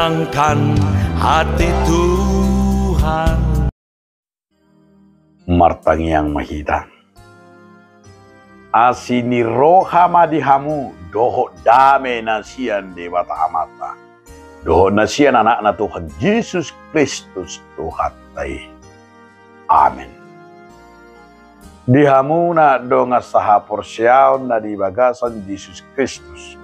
menyenangkan hati Tuhan. Martang yang mahita asini rohama dihamu doho dame nasian dewata amata doho nasian anak-anak Tuhan Yesus Kristus Tuhan tai. Amin. Dihamu na donga saha porsiaon na di bagasan Yesus Kristus.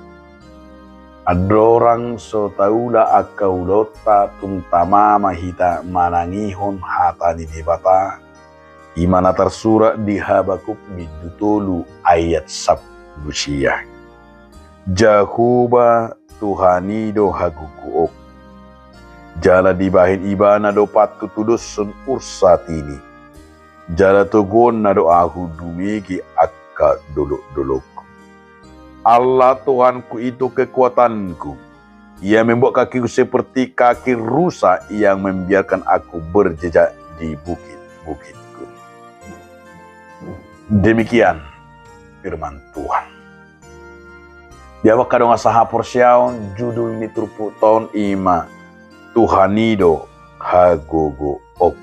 Adorang so taula akaulota tuntama mahita manangihon hata ni debata. Imana tersurat di Habakuk bidutulu ayat 10. Jahuba Tuhani do hagukuok. Jala dibahin ibana do patu tudusun ursatini. Jala togon na do ahu dumigi akka dolok-dolok. Allah Tuhanku itu kekuatanku. Ia membuat kakiku seperti kaki rusa yang membiarkan aku berjejak di bukit-bukitku. Demikian firman Tuhan. Dia wakadong asaha porsiaon judul ni turpu tahun ima Tuhanido hagogo ok.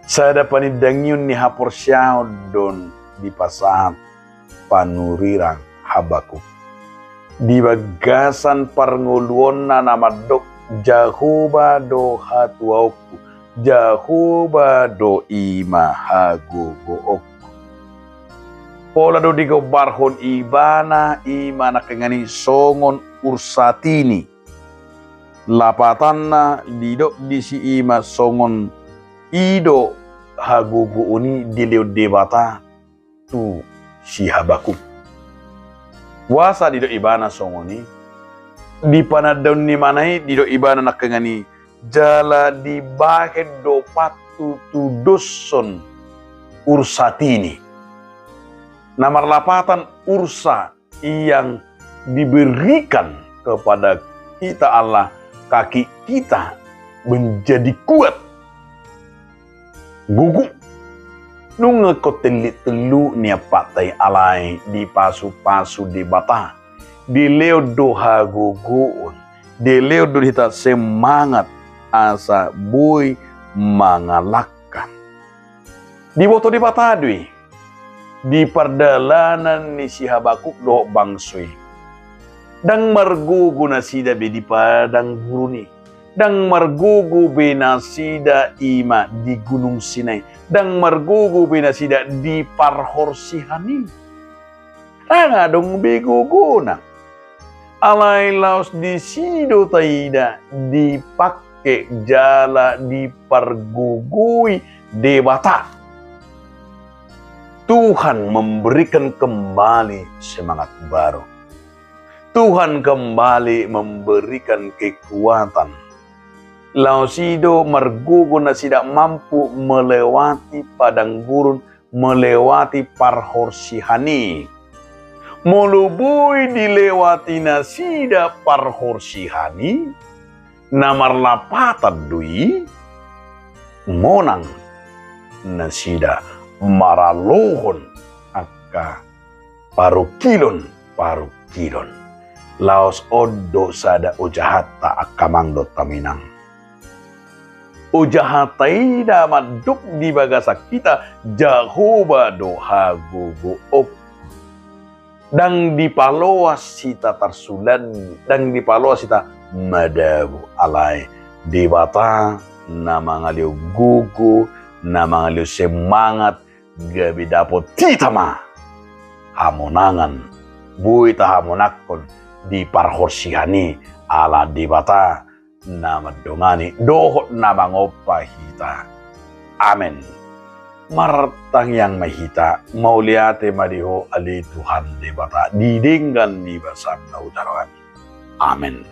Sada panidangyun ni haporsiaon don di pasahan panurirang Habakuk. Di bagasan parnguluon na namadok Jahuba do hatuauku. Jahuba do ima hagugo ok. Pola do digo barhon ibana ima nakengani songon ursatini. Lapatanna didok disi ima songon ido hagugo uni dileo debata tu si Habakuk. Wasa didok ibana songoni. Di panadaun ni manai didok ibana nakengani jala di bahed do patu tuduson ursatini. Namar lapatan ursa yang diberikan kepada kita Allah, kaki kita menjadi kuat. Gugu nunge ko telit telu nia patai alai di pasu-pasu di bata. Di leo doha gugu. Di leo do hita semangat asa boy mangalakkan. Di boto di patadui. Di perdalanan ni si Habakuk do bangsui. Dang margugu na sida be di padang guruni. Dang margugu be na sida ima di Gunung Sinai. Dang margugu be na sida di Parhorsihani. Tanga dong beguguna. Alai laos di sido taida dipakai jala dipergugui debata. Tuhan memberikan kembali semangat baru. Tuhan kembali memberikan kekuatan. Lausido mergugu na tidak mampu melewati padang gurun, melewati Parhorsihani. Molubui dilewati nasida Parhorsihani, namar lapatan dui, monang nasida maralohon akka parukilon. Laos odo sada ujahata akamangdo taminang. Ujahatai da maduk di bagasa kita Jahuba do hagugo ok. Dang dipaloas sita tarsulan, dang dipaloas sita madabu alai. Debata na mga liw gugu, na mga liw semangat, gabi dapot titama. Hamonangan, buhay ta hamonakon, di Parhorsihani, ala debata na madungani, dohot na mangopahita. Amen. Martang yang mahita, mauliate madiho ali Tuhan debata, didinggan di basam na udaran. Amen.